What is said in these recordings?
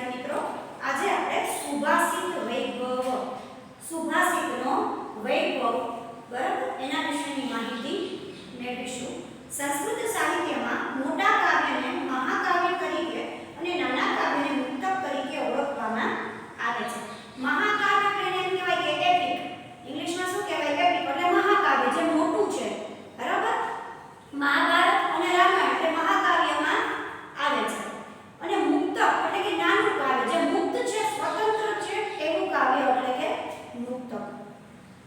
વિદ્યાર્થી મિત્રો, આજે આપણે સુભાષિત વૈભવ, સુભાષિતનો વૈભવ બરાબર એના વિશેની માહિતી મેળવીશું. સંસ્કૃત સાહિત્યમાં મોટા કાવ્યને મહાકાવ્ય તરીકે અને નાના કાવ્યને મુક્તક તરીકે ઓળખવામાં આવે છે. મહાકાવ્ય એટલે એમ કહેવાય કે એપિક, ઇંગ્લિશમાં શું કહેવાય એપિક એટલે મહાકાવ્ય જે મોટું છે બરાબર. મહાભારત અને રામાયણ એટલે મહાકાવ્યમાં આવે છે. અને મુક્તક એટલે કે નાનું કાવ્ય જે મુક્ત છે, સ્વતંત્ર છે એવું કાવ્ય એટલે કે મુક્તક.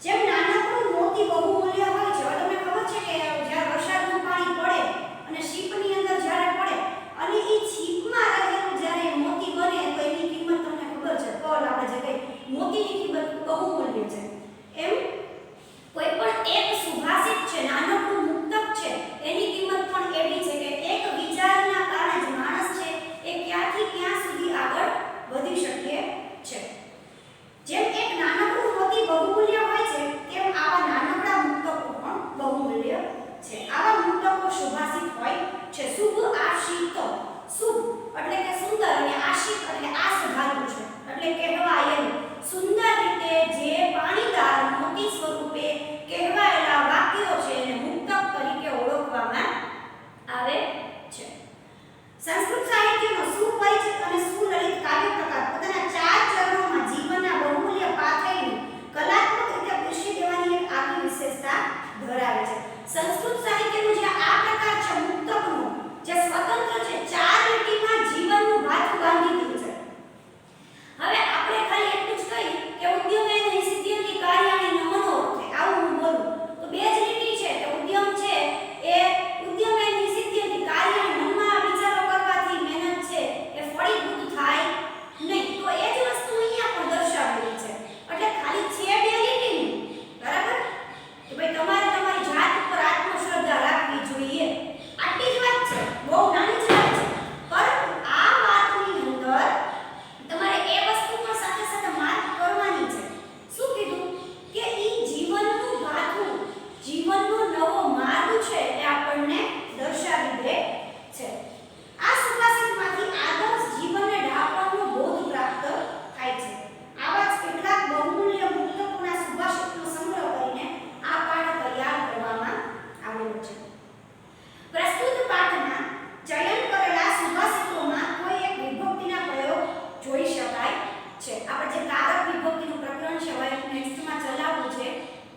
જેમ નાનકડું મોતી બહુમૂલ્ય હોય છે. તમને ખબર છે કે જ્યારે વરસાદનું પાણી પડે અને શીપની અંદર જ્યારે પડે અને એ શીપમાં રહેલું જ્યારે મોતી બને તો એની કિંમત તમને ખબર છે, પલ આપણે જે કઈ મોતીની કિંમત બહુમૂલ્ય છે. એમ કોઈ પણ એક સુભાષિત છે, નાનકડું મુક્તક છે, એની કિંમત પણ એવી છે કે એક વિચારના કારણે જ માણસ છે એ ક્યાંથી ક્યાં સુધી આગળ વધી શકે છે. જેમ એક નાનકડું મોતી બહુમૂલ્ય હોય છે તેમ આવા નાનકડા મુક્તકો પણ બહુમૂલ્ય છે. આવા મુક્તકો સુભાષિત હોય છે. શુભ આશિત, શુભ એટલે કે સુંદર અને આશિત એટલે આસધારું છે એટલે કહેવાયેલું સુંદર રીતે જે પાણીદાર મોતી સ્વરૂપે કહેવાયેલા વાક્યો છે એને મુક્તક તરીકે ઓળખવામાં આવે છે. સંસ્કૃત સાહિત્યનો સુપરિચિત અને સુલલિત કાવ્ય પ્રકાર પોતાના 4 ચરણોમાં જીવનના બહુમૂલ્ય પાથેયને કલાત્મક રીતે પીરસી દેવાની એક આગવી વિશેષતા ધરાવે છે. સંસ્કૃત સાહિત્યનું જે આ પ્રકાર છે મુક્તકનો, જે સ્વતંત્ર છે, 4 લીટીમાં જીવનનું ભાથું બાંધી દીધું છે. હવે આપણે ખાલી એટલું જ કહી કે ઉદ્યમેન સિદ્ધયંતિ કાર્યાણિ ન મનોરથે, આવું હું બોલું તો 2 જ લીટી છે કે ઉદ્યમ છે એ ઉદ્યમેન સિદ્ધયંતિ કાર્યાણિ, મનમાં વિચારો કરવાથી મહેનત છે એ ફળીભૂત થાય નહીં. તો એ જ વસ્તુ અહીંયા પણ દર્શાવેલી છે. એટલે ખાલી છે 2 લીટીની બરાબર કે ભાઈ તમારે તમારી જાત ઉપર આત્મશ્રદ્ધા રાખવી જોઈએ. આટલી જ વાત છે, બહુ નાની જ વાત છે. પરંતુ આ વાતની અંદર તમારે એ વસ્તુ પણ સાથે સાથે માર્ક કરવાની છે. શું કીધું કે ઈ જીવનનું ભાથું, જીવનનો નવો માર્ગ છે એ આપણને દર્શાવી દે છે. આ સુભાષિતમાંથી આદર્શ જીવનને ઢાળવાનો બોધ પ્રાપ્ત થાય છે. આવા જ કેટલાક બહુમૂલ્ય મુક્તકોના સુભાષિતનો સંગ્રહ કરીને આ પાઠ તૈયાર કરવામાં આવેલો છે. પ્રસ્તુત પાઠમાં ચયન કરેલા સુભાષિતોમાં કોઈ એક વિભક્તિના પ્રયોગ જોઈ શકાય છે. આપણે જે કારક વિભક્તિનું પ્રકરણ છે હવે નેક્સ્ટમાં ચલાવવું છે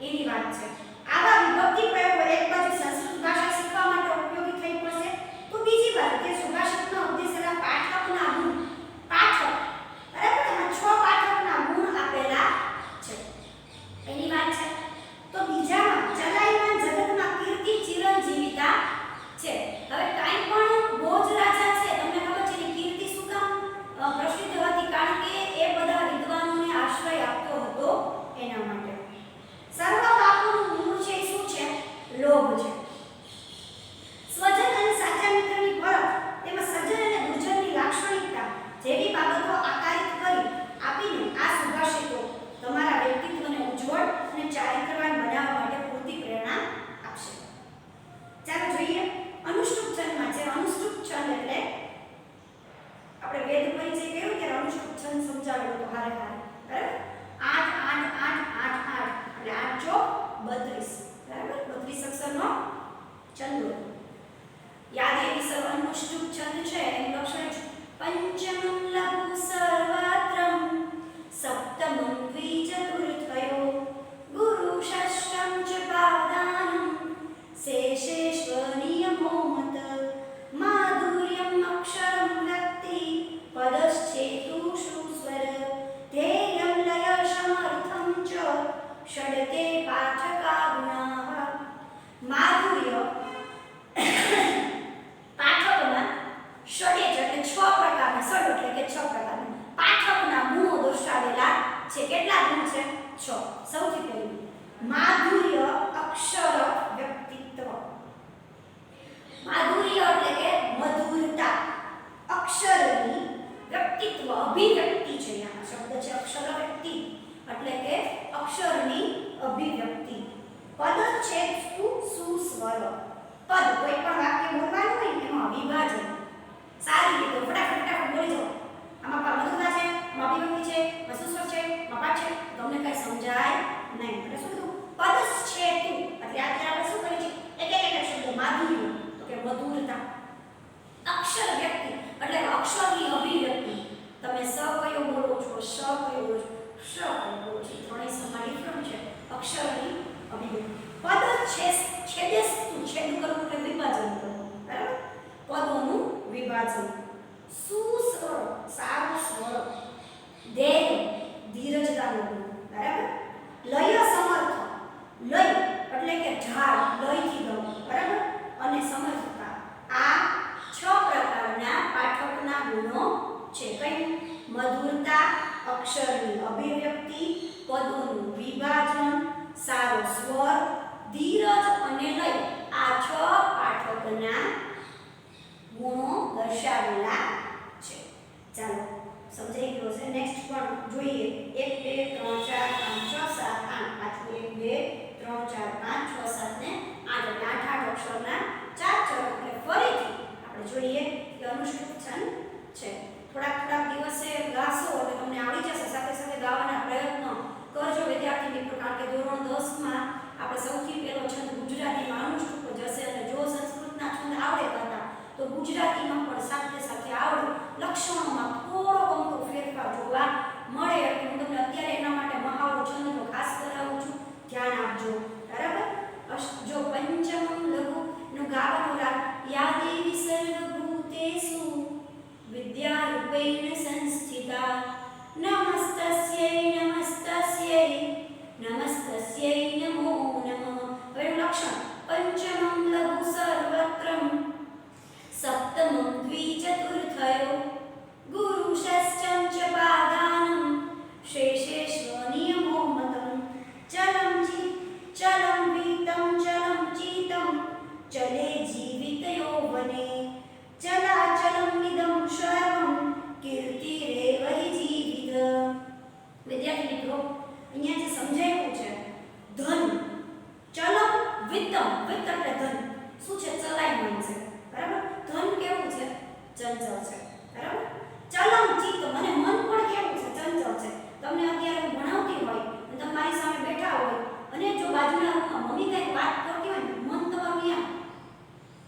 એની વાત છે. આવા વિભક્તિ પ્રયોગો એક બાજુ સંસ્કૃત ભાષા શીખવા માટે ઉપયોગી થઈ પડશે તો બીજી બાજુ તે સુભાષિતનો ઉદ્દેશેલા પાઠકના ગુણ, પાઠક બરાબર એમાં 6 પાઠકના ગુણ આપેલા છે એની વાત છે. તો બીજામાં ચલાયમાન જગતમાં કીર્તિ ચિરંજીવિતા છે. હવે કાઈ પણ ભોજ રાજા છે, તમને ખબર છે એની કીર્તિ શું કામ પ્રસિદ્ધ હતી? કારણ કે એ બધા વિદ્વાનોને આશ્રય આપતો હતો એના માટે. સર્વ પાપોનું મૂળ છે શું છે? લોભ છે. સ્વજન અને સાચા મિત્રની પરખ તેમજ સજ્જન અને દુર્જનની લાક્ષણિકતા જેવી બાબતો આકારિત કરી આપીને આ સુભાષિતો તમારા વ્યક્તિત્વને ઉજ્જવળ અને ચારિત્રવાન બનાવવા માટે પૂરતી પ્રેરણા આપશે. ચાલો જોઈએ અનુષ્ટુપ છંદમાં છે. અનુષ્ટુપ છંદ એટલે આપણે વેદ પરિચય કર્યો ત્યારે અનુષ્ટુપ છંદ સમજાવેલો તો હારે હારે બરાબર. 8 8 8 8 8 એટલે 8 ચોક 32 બરાબર. 32 અક્ષરનો છંદ હોય. યાદ એવી સર્વ અનુષ્ટુપ છંદ છે એનું લક્ષણ છે પંચમં લઘુ સર્વત્રમ સપ્તમં દ્વિચતુર્થયો ગુરુ ષષ્ઠમ ચ પાદાનમ શેષેશ્વ નિયમો મત માધુર્યમ અક્ષરમ વ્યક્તિ પદશ્ચેતુષુ સ્વર તે વિભાજન, સુસ્વર સારો સ્વર, ધૈર્ય ધીરજતાનો ગુણ, બરાબર. લય સમર્થ, લય એટલે કે ઢાળ, લયથી ગાવું, બરાબર, અને સમર્થતા. આ 6 પ્રકારના પાઠકના ગુણો છે. કઈ? મધુરતા, અક્ષરની અભિવ્યક્તિ, પદોનું વિભાજન, સારો સ્વર, ધીરજ અને લય. આ 6 પાઠકના ગુણો દર્શાવેલા છે. ચાલો સમજાઈ ગયો છે. નેક્સ્ટ પણ જોઈએ. 1 2 3 4 5 6 7 8. પાછું 1 2 3 4 5 6 7 ને 8 એટલે 8 અક્ષરના 4 ચરક. એટલે ફરીથી આપણે જોઈએ કે અનુષ્ઠુપ છંદ છે. થોડાક દિવસે ગાશો એટલે તમને આવડી જશે. સાથે સાથે ગાવાના પ્રયત્નો કરજો વિદ્યાર્થી મિત્રો, કારણ કે ધોરણ 10 માં આપણે સૌથી પહેલો છંદ ગુજરાતીમાં અનુષ્ઠુપ જ હશે. અને જો સંસ્કૃતના છંદ આવડે ગાતા તો ગુજરાતીમાં પણ સાથે સાથે આવડે. લક્ષણોમાં થોડો અમથો ફેરફાર જોવા મળે એટલે હું તમને અત્યારે એના માટે મહાવરો છંદનો ખાસ કરાવું છું. ધ્યાન આપજો, બરાબર. જો પંચમમ લઘુ નો ગાવાનો રાગ યા દેવી સર્વભૂતેષુ વિદ્યારૂપેણ સંસ્થિતા નમસ્તસ્યૈ નમસ્તસ્યૈ નમસ્તસ્યૈ નમો નમઃ. હવે લક્ષણ પંચમમ લઘુ સર્વત્રમ સપ્તમમ દ્વિચતુર્થયો ગુરુ ષષ્ઠં ચ પાદાનમ શેષેષ્વ નિયમો મતમ ચલમ વીતમ ચલમ ચિતમ ચલે જીવિતયો વને ચલાચલમ ઇદં સર્વં કીર્તિરેવ હિ જીવિત. વિદ્યાર્થી મિત્રો, અહીંયા જે સમજાવ્યું છે ધન, ચલમ, વિત્તમ. વિત્ત એટલે ધન. શું છે? ચલાયમાન છે, બરાબર. ધન કેવું છે? ચંચળ છે, બરાબર. ચલમ ચિત્ત, મને મન પણ કેવું છે? ચંચળ છે. તમને અત્યારે હું ભણાવતી હોય અને તમે મારી સામે બેઠા હોય અને જો બાજુના રૂમમાં મમ્મી કંઈક વાત કરતી હોય ને, મન તમારું અહીંયા,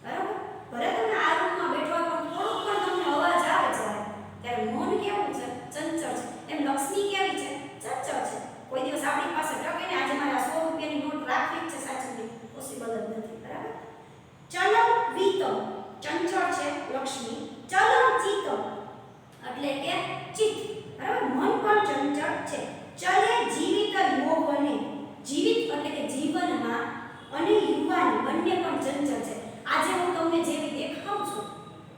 બરાબર. ભલે તમે આ રૂમમાં બેઠો હોય પણ થોડોક પણ તમને અવાજ આવે છે ત્યારે મન કેવું છે? ચંચળ છે. એમ લક્ષ્મી કેવી છે? ચંચળ છે. કોઈ દિવસ આપણી પાસે ટકે ને આજે મારા 100 રૂપિયાની નોટ રાખવી જ છે સાચી પોસિબલ જ નથી, બરાબર. ચલમ વીતમ ચંચળ છે લક્ષ્મી. ચલમ ચિત્તમ એટલે કે ચિત્ત, બરાબર. મન પણ ચંચળ છે. ચલે જીવિત યૌવને, જીવિત એટલે કે જીવનમાં, અને યુવાની બંને પણ ચંચળ છે. આજે હું તમને જેવી દેખાઉં છું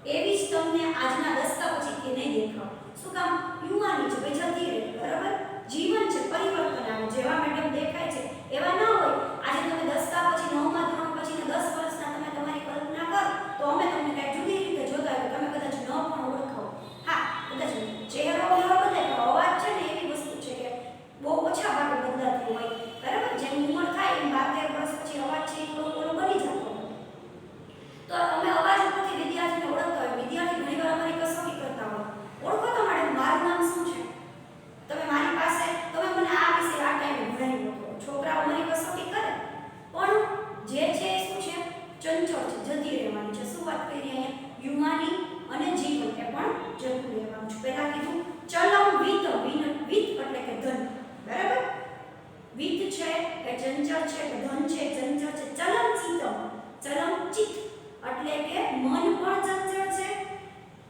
એવી જ તમને આજના દસકા પછી નહીં દેખાવ. શું કામ? યુવાની છે, ભાઈ જતી રહે, બરાબર. જીવન છે, પરિવર્તન આવે. જેવા મેડમ દેખાય છે એવા ના હોય. આજે તમે દસકા પછી 9મા ધોરણ પછી 10 વર્ષના તમે તમારી કલ્પના કરો તો અમે તમને કઈ જુદી રીતે જોતા હોય. તમે કદાચ ન પણ ઓળખો. હા, કદાચ ચહેરો બદલાય, અવાજ છે ને એવી વસ્તુ છે કે બહુ ઓછા ભાગે બદલાતી હોય, બરાબર. જેમ ઉંમર થાય એમ 12-13 વર્ષ પછી અવાજ છે એ થોડો બની જતો હોય. તો અમે અવાજ ઉપરથી વિદ્યાર્થીને ઓળખતા હોય. વિદ્યાર્થી ઘણીવાર અમારી કસોટી કરતા હોય. ઓળખો તો મેડમ મારું નામ શું છે? તમે મારી પાસે તમે મને આ વિશે આ ટાઈમે ભણાવ્યું હતું. છોકરાઓ મારી કસોટી કરે પણ જે છે એ શું છે? ચંચળ છે, જતી રહેવાની છે. શું વાત કરી અહીંયા? યુવાની અને જીવન એ પણ જતું રહેવાનું છે. પહેલા કીધું ચલમ વિત, વિત એટલે કે ધન, બરાબર. વિત છે એ ચંચળ છે, ધન છે ચંચળ છે. ચલમ ચિત્તમ, ચલમ ચિત્ત એટલે કે મન પણ ચંચળ છે.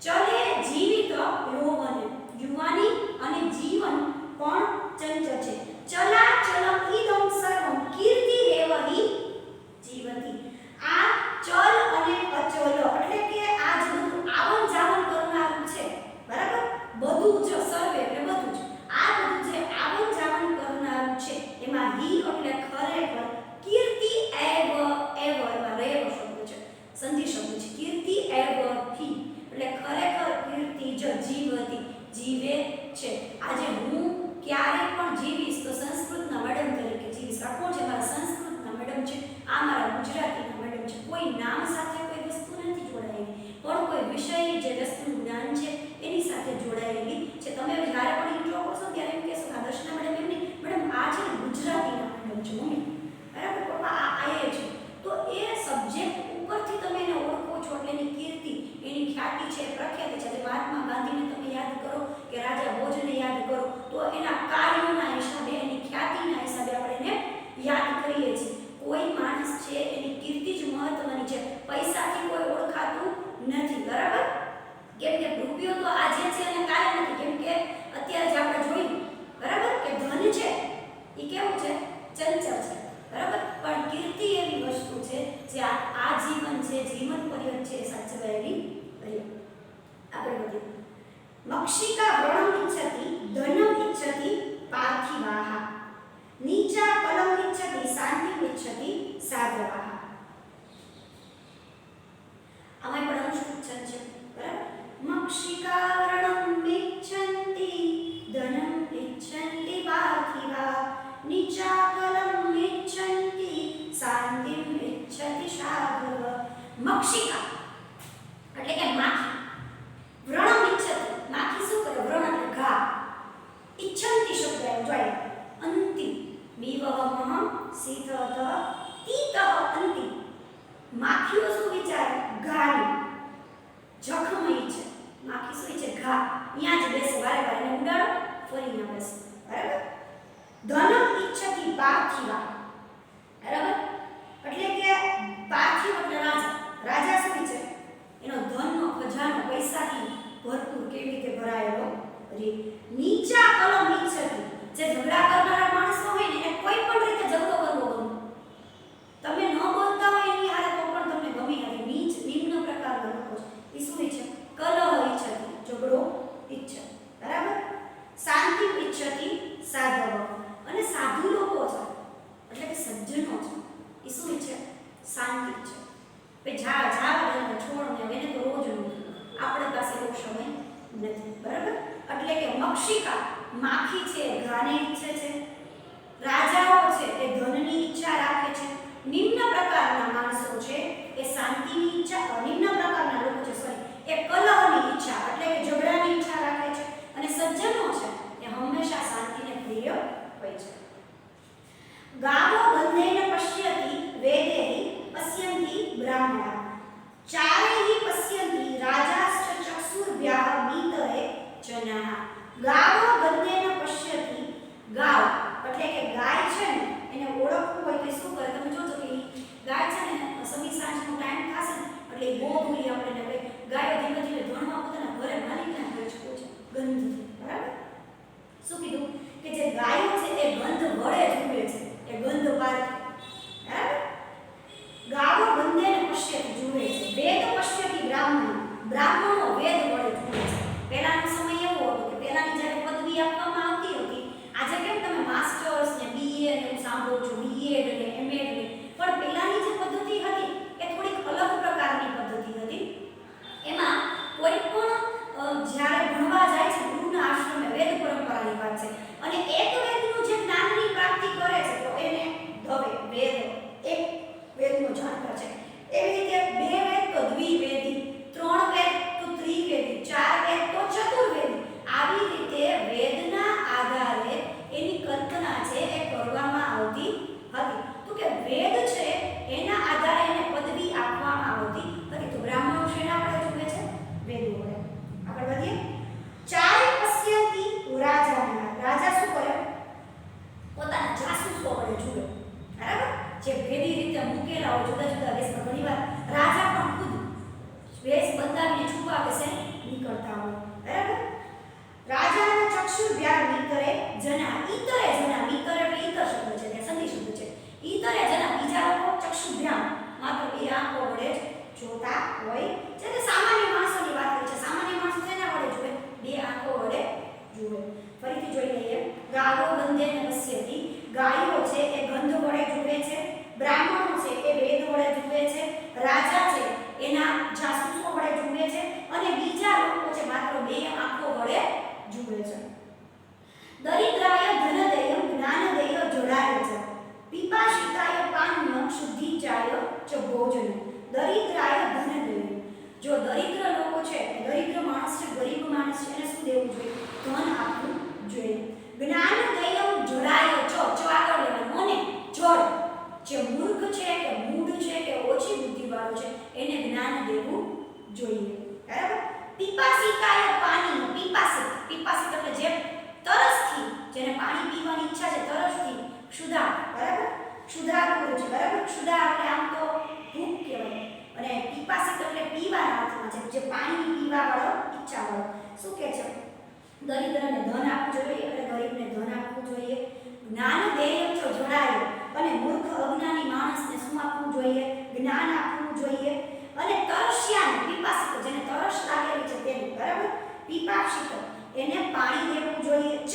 ચલે જીવિત યૌવને, યુવાની અને જીવન પણ ચંચળ છે. ચલાચલમ ઇદં સર્વં કીર્તિરેવ હિ જીવતિ. આ ચલ અને અચલ એટલે કે આ જે બધું આવન જાવન કરનારું છે, બરાબર. બધું જ સર્વે એટલે બધું જ. આ બધું જે આવન જાવન કરનારું છે એમાં હિ એટલે ખરેખર, કીર્તિ એવ એમાં રેવ શબ્દ છે, સંધિ શબ્દ છે. કીર્તિ એવ થી એટલે ખરેખર કીર્તિ જ જીવતી, જીવે છે. આજે હું ક્યારે પણ જીવીશ તો સંસ્કૃતના મેડમ તરીકે જીવીશ. આ કોણ છે? મારા સંસ્કૃતના મેડમ છે, આ મારા ગુજરાતીના મેડમ છે. કોઈ નામ સાથે કોઈ વસ્તુ નથી જોડાયેલી, પણ કોઈ વિષય જે વસ્તુનું જ્ઞાન છે એની સાથે જોડાયેલી છે. તમે જ્યારે પણ ઇન્ટ્રો કરશો ત્યારે એમ કહેશો કે દર્શના મેડમ એમની મેડમ આ છે ને ગુજરાતીના મેડમ છે મમ્મી, બરાબર. પપ્પા આ એ છે. તો એ સબ્જેક્ટ ઉપરથી તમે એને ઓળખો છો એટલે એની કીર્તિ, એની ખ્યાતિ છે, પ્રખ્યાતિ છે. આજે મહાત્મા ગાંધીને તમે યાદ કરો કે રાજા ભોજને યાદ કરો તો એના કાર્યોના હિસાબે, એની ખ્યાતિના હિસાબે આપણે એને યાદ કરીએ છીએ. કોઈ માણસ છે એની કીર્તિ જ મહત્વની છે, પૈસાથી કોઈ ઓળખાતું નથી, બરાબર. મક્ષિકા વ્રણમ ઇચ્છતિ ધનમ ઇચ્છતિ પાર્થિવાહ નીચા કલમ ઇચ્છતિ શાંતિ ઇચ્છતિ સાધવાહ. આમાં પણ અનુષ્ઠુપ છે બરાબર. મક્ષિકા વ્રણમ ઇચ્છન્તિ ધનમ ઇચ્છન્તિ પાર્થિવા નીચા કલમ ઇચ્છન્તિ શાંતિમ ઇચ્છતિ સાધવ. મક્ષિકા એટલે કે માખી, વ્રણમ ઇચ્છતિ માખી શું કરે? વ્રણ એટલે ઘા. ઇચ્છન્તિ શબ્દ આવ્યો જોઈએ અંતિ બીવવમઃ સીતત તીત અંતિ. માખીઓ શું વિચારે? ઘાની જખમ ઈચ્છે. માખી શું ઈચ્છે? ઘા. અહીંયા જ બેસે, વારે વારે એને ઉડાડો ફરી ના બેસે બરાબર. ધનમ ઇચ્છતિ પાર્થિવા બરાબર એટલે કે પાર્થિવ એટલે રાજા. રાજા શું ઈચ્છે? એનો ધનનો ખજાનો પૈસાથી ભરપૂર કેવી રીતે ભરાયેલો રહે. નીચા કલમ ઇચ્છતિ જે ઝઘડા કરનારા માણસો હોય ને એને કોઈ પણ રીતે ઝઘડો કરવો ગમે. તમે ન બોલતા હોય એની હારે તો પણ તમને ગમી નથી. નીચ નિમ્ન પ્રકારના લોકો છે એ શું ઈચ્છે? કલહ ઈચ્છતિ ઝઘડો ઈચ્છે બરાબર. શાંતિ ઈચ્છતિ સાધવ અને સાધુ લોકો છે એટલે કે સજ્જનો છે એ શું ઈચ્છે? શાંતિ ઈચ્છે. બે જાવા દેને છોડ ને એને તો રોજ આપણી પાસે એવો સમય નથી બરાબર. એટલે કે મક્ષિકા માખી છે ઘાને ઈચ્છે છે. રાજાઓ છે એ ધનની ઈચ્છા રાખે છે. નિમ્ન પ્રકારના માણસો છે એ શાંતિની ઈચ્છા, નિમ્ન પ્રકારના લોકો છે સોરી એ કલહની ઈચ્છા એટલે કે ઝઘડાની ઈચ્છા રાખે છે. અને સજ્જનો છે એ હંમેશા શાંતિને પ્રિય હોય છે. ગાવો ગંધેન પશ્યતિ વેદેહિ પશ્યન્તિ બ્રાહ્મણા ચારેહિ પશ્યન્તિ રાજાશ્ચ ચક્ષુર્ભ્યાઃ મીતરે જનાઃ. ગાવો ગંધેન પશ્યતિ ગાવ એટલે કે ગાય છે ને એને ઓળખવું હોય તો શું કરે? તમે જોજો કે ગાય છે ને સમી સાંજનો ટાઈમ થશે ને એટલે બહુ દૂરી આપણે ને ગાયો ધીમે ધીમે ધણમાં પોતાના ઘરે માલિકના ઘરે છોડે છે ગંધ બરાબર. શું કીધું કે જે ગાયો છે એ ગંધ વડે જુએ છે, એ ગંધ પારખે બરાબર. ગાવો ગંધેન પશ્યતિ જુએ છે. વેદ પશ્યતિ બ્રાહ્મણ બ્રાહ્મણો વેદ વડે જુએ છે. પહેલાનો સમય એવો હતો કે પહેલાની જ્યારે પદવી આપવામાં આવતી હતી, આજે કેમ તમે માસ્ટર્સ ને બીએ ને એવું સાંભળો છો, બીએડ ને એમએડ ને, પણ પહેલાની જે પદ્ધતિ હતી એ થોડીક અલગ પ્રકારની પદ્ધતિ હતી. એમાં કોઈ પણ જ્યારે ભણવા જાય છે ગુરુના આશ્રમે, વેદ પરંપરાની વાત છે, અને એક વેદનું જે જ્ઞાનની પ્રાપ્તિ કરે છે તો એને ધવે વેદ એક વેદનો જાણકાર છે. એવી રીતે બે વેદ તો દ્વિવેદી, ત્રણ વેદ તો ત્રિવેદી, ચાર વેદ તો ચતુર્વેદી. આવી રીતે વેદના આધારે એની કલ્પના છે એ કરવામાં આવતી હતી. તો કે વેદ છે એના આધારે એને પદવી આપવામાં આવતી હતી. તો બ્રાહ્મણો શેના વડે જુએ છે? વેદો વડે. આગળ વધીએ. ચારે પશ્યંતિ રાજાના. રાજા શું કરે? પોતાના જાસૂસો વડે જુએ બરાબર. જે ભેદી રીતે મૂકેલા હોય જુદા જુદા વેશમાં, ઘણીવાર રાજા પણ ખુદ વેશ બદલાવીને છુપા વેશે નીકળતા હોય બરાબર. રાજાના ચક્ષુર્ભ્યાઃ મીતરે જના. ઈતરે જના, મીતર એટલે ઈતર શબ્દ છે, તે સંધિ શબ્દ છે. ઈતરે જના બીજા લોકો ચક્ષુર્ભ્યાઃ માત્ર બે આંખો વડે જ જોતા હોય છે. તે સામાન્ય માણસોની વાત છે. સામાન્ય માણસ તેના વડે જુએ? બે આંખો વડે જુએ. ફરીથી જોઈ લઈએ. ગાવો ગંધેન પશ્યતિ ગાયો છે એ ગંધ વડે જુએ છે. બ્રાહ્મણો છે એ વેદ વડે જુએ છે. રાજા છે એના જાસૂસો વડે જુએ છે. અને બીજા લોકો છે માત્ર બે આંખો વડે જુએ છે. દરિદ્રાય ધનદેયમ જ્ઞાનદેય જોડાય છે. પીપાશિતાય પાન્ય શુદ્ધિચાય ચ ભોજન. દરિદ્રાય ધનદેય. જો દરિદ્ર લોકો છે, દરિદ્ર માણસ છે, ગરીબ માણસ છે, એને શું દેવું જોઈએ? ધન આપવું જોઈએ. જ્ઞાનદેયમ જોડાય ચ આગળ લેવાનું અને જોડ. જે મૂર્ખ છે કે મૂઢ છે કે ઓછી બુદ્ધિવાળો છે એને જ્ઞાન દેવું જોઈએ બરાબર. પીપાસિતાય પાણી. પીપાસિત એટલે જે તરસથી, જેને પાણી પીવાની ઈચ્છા છે, તરસથી ક્ષુધા બરાબર. ક્ષુધાતુર છે બરાબર. ક્ષુધા એટલે આમ તો ભૂખ કહેવાય, અને પીપાસિત એટલે પીવાના અર્થમાં છે, જે પાણી પીવા વાળો ઈચ્છા વાળો. શું કહે છે? દરિદ્રને ધન આપવું જોઈએ એટલે ગરીબને ધન આપવું જોઈએ. જ્ઞાન દેય જો જોડાય અને મૂર્ખ અજ્ઞાની માણસને શું આપવું જોઈએ? જ્ઞાન આપવું જોઈએ. અને તરસ્યાને પીપાસિત જેને તરસ લાગેલી છે તેને બરાબર. પીપાક્ષિત એને પાણી દેવું જોઈએ ચ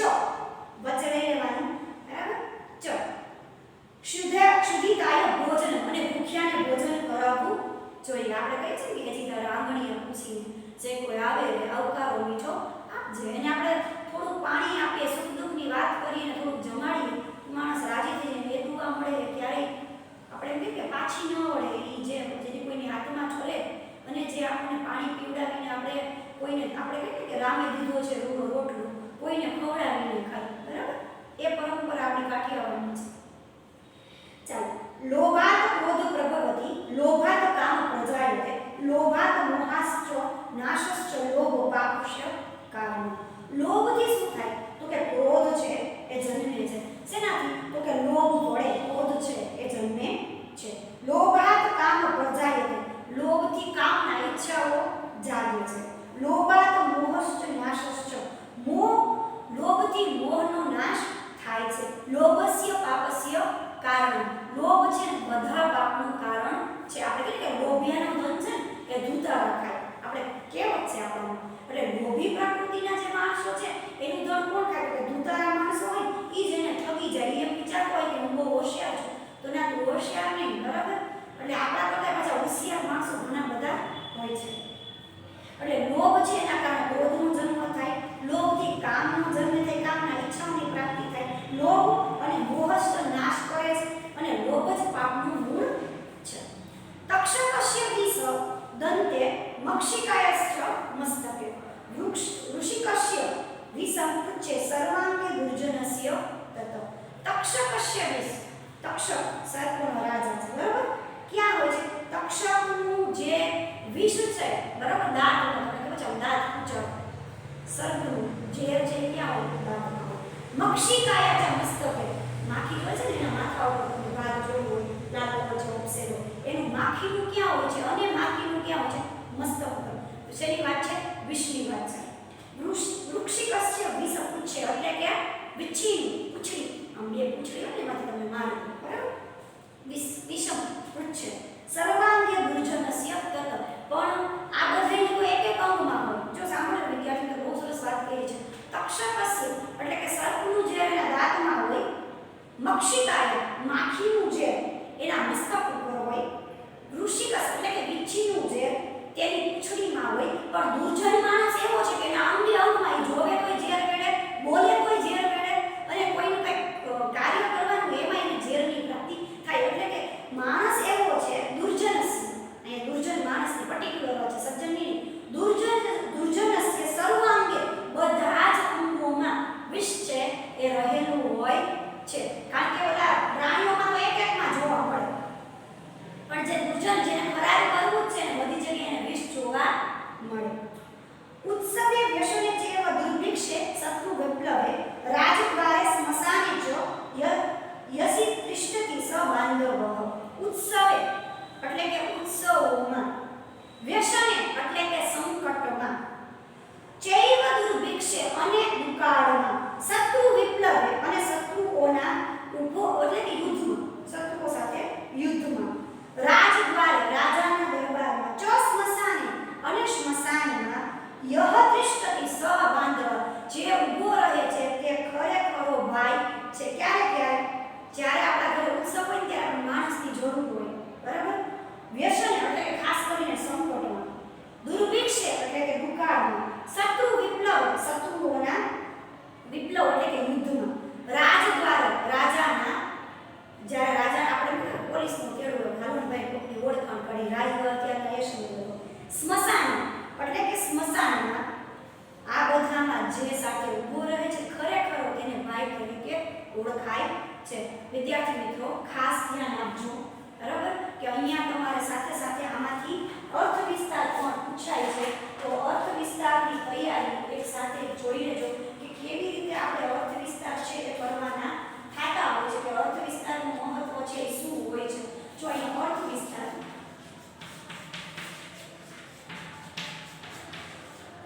વચ્ચે લઈ લેવાનું બરાબર ચ શુદ્ધિતાય ભોજન અને ભૂખ્યાને ભોજન કરાવવું જોઈએ આપણે કહે છે કે હજી રાંગણીએ પૂછીને જે કોઈ આવે એટલે આવકારો મીઠો આપજે એને આપણે થોડું પાણી આપીએ સુખ દુઃખની વાત કરીને થોડુંક જમાડીએ માણસ રાજી થઈ જાય એ દુઆ મળે ક્યારેય આપણે એમ કે પાછી ન વળે એ જેની કોઈની આત્મા છોલે અને જે આપણને પાણી પીવડાવીને આપણે કોઈને આપણે કહીએ કે રામે દીધો છે રોટલો કોઈને ખવડાવીને ખાય બરાબર એ પરંપરા આપણી કાઠિયાવાડની છે ચાલો લોભાત ક્રોધ પ્રભવતી લોભાત કામ પ્રજાયતે લોભાત મોહાશ્ચ નાશશ્ચ લોભ પાપશ્ય કારણ લોભથી શું થાય તો કે ક્રોધ છે એ જન્મે છે શેનાથી તો કે લોભ વડે ક્રોધ છે એ જન્મે છે લોભાત કામ પ્રજાયતે લોભથી કામના ઈચ્છાઓ જાગે છે લોભાત મોહશ્ચ નાશશ્ચ મોહ લોભથી મોહનો નાશ થાય છે લોભસ્ય પાપસ્ય કારણ લોભ છે બધા પાપનું કારણ છે આપણે કહીએ કે લોભિયાનું ધન છે કે ધૂતા રખાય આપણે કહેવત છે આપણને એટલે લોભી પ્રકૃતિના જે માણસો છે એનું ધન કોણ ખાય કે ધૂતારા માણસો હોય ઈ જ એને ઠગી જાય એમ વિચારતો હોય કે હું બહુ હોશિયાર છું તો ના તું હોશિયાર નહીં બરાબર એટલે આપણા કરતા પાછા હોશિયાર માણસો ઘણા બધા હોય છે એટલે લોભ છે એના કારણે ક્રોધનો જન્મ થાય લોભથી કામનો જન્મ થાય કામના ઈચ્છાઓની પ્રાપ્તિ થાય લોભ અને મોહસ્ત નાશ કરે છે અને લોભ જ પાપનું મૂળ છે તક્ષકસ્ય વિષ દંતે મક્ષિકાયશ્ચ મસ્તકે ઋષિકસ્ય વિષમ પૃચ્છે સર્વાંગે દુર્જનસ્ય તત તક્ષકસ્ય વિષ તક્ષક સર્પનો રાજા છે બરાબર ક્યાં હોય છે તક્ષકનું જે વિષ છે બરાબર દાંત તમને ખબર છે દાંત પૂછો સર્પનું ઝેર છે ક્યાં હોય દાંતમાં મક્ષિકાયા છે મસ્તકે માખી હોય છે ને એના માથા ઉપર ભાગ જોયું હોય લાલ કલર છે ઉપસેલો એનું માખીનું ક્યાં હોય છે અને માખીનું ક્યાં હોય છે મસ્તક ઉપર શેની વાત છે વિષની વાત છે વૃક્ષિકસ્ય વિષ પૂછે એટલે કે વિચ્છી પૂછડી આમ બે પૂછડી હોય ને એમાંથી તમે મારી બરાબર વિષમ પૂછે સર્વાંગે દુર્જનસ્ય તત પણ આ બધાની કોઈ એક એક અંગમાં હોય જો સાંભળો વિદ્યાર્થીઓ બહુ સરસ વાત કરી છે તક્ષકસ્ય એટલે કે સર્પનું જે એના દાંતમાં હોય મક્ષિકાય માખીનું જે એના મસ્તક ઉપર હોય ઋષિકસ એટલે કે વિચ્છીનું જે તેની પૂંછડીમાં હોય પણ દુર્જન માણસ એવો છે કે એના અંગે અંગમાં જોવે કોઈ ઝેર વેડે બોલે કોઈ ઝેર વેડે અને કોઈનું કંઈક કાર્ય કરવાનું એમાં એને ઝેરની પ્રાપ્તિ થાય એટલે કે માણસ એવો છે દુર્જનસ્ય અને દુર્જન માણસની પર્ટિક્યુલર છે સજ્જનની દુર્જનસ્ય સર્વાંગે બધા જ અંગોમાં વિષ છે એ રહેલું હોય છે કારણ કે ઓલા પ્રાણીઓમાં તો એક એકમાં જોવા મળે પણ જે દુર્જન જેને ફરાર કરવું છે ને બધી જગ્યાએ એને વિષ જોવા મળે ઉત્સવે વ્યસને ચેવ દુર્ભિક્ષે શત્રુ વિપ્લવે રાજદ્વારે સ્મશાને ચ યસી ત્રિષ્ઠતિ સ બાંધવ ઉત્સવે એટલે કે ઉત્સવોમાં વ્યસને એટલે કે સંકટમાં ચૈવ દુર્ભિક્ષે અને દુકાળમાં શત્રુ વિપ્લવે અને શત્રુઓના ઉભો એટલે કે યુદ્ધમાં શત્રુઓ સાથે યુદ્ધમાં રાજદ્વારે રાજાના દરબારમાં ચ સ્મશાને અને સ્મશાનમાં યહ ત્રિષ્ઠતિ સ બાંધવ જે ઊભો રહે છે તે ખરેખરો ભાઈ છે ક્યારે જ્યારે આપણા ઘરે ઉત્સવ હોય ત્યારે માણસની જરૂર હોય બરાબર વ્યસન એટલે કે ખાસ કરીને સંકટમાં દુર્ભિક્ષે એટલે કે દુકાળમાં શત્રુ વિપ્લવ શત્રુઓના વિપ્લવ એટલે કે યુદ્ધમાં રાજદ્વારે રાજાના જ્યારે રાજા આપણે પોલીસનો કેળો હોય હાલુભાઈ કોકની ઓળખાણ કરી રાજદ્વાર ત્યારના એશન હતો સ્મશાન એટલે કે સ્મશાનમાં આ બધામાં જે સાથે ઊભો રહે છે ખરેખર તેને ભાઈ તરીકે ઓળખાય છે વિદ્યાર્થી મિત્રો ખાસ ધ્યાન આપજો બરાબર કે અહીંયા તમારે સાથે સાથે આમાંથી અર્થ વિસ્તાર પણ પૂછાય છે તો અર્થ વિસ્તારની તૈયારી એક સાથે જોઈ લેજો કે કેવી રીતે આપણે અર્થ વિસ્તાર છે એ કરવાના થાતા હોય છે કે અર્થ વિસ્તારનું મહત્વ છે એ શું હોય છે જો અહીંયા અર્થ વિસ્તાર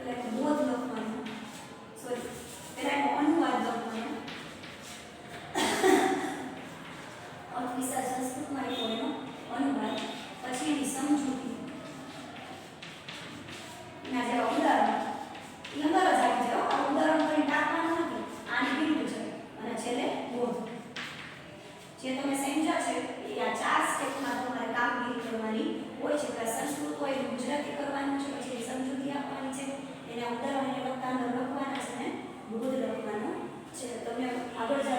એટલે બોધ લખવાનું સોરી પહેલા એનો અનુવાદ લખવાનો અર્થ વિસ્તાર સંસ્કૃતમાં લખ્યો એનો અનુવાદ પછી એની સમજૂતી ના જે ઉદાહરણ આગળ જતા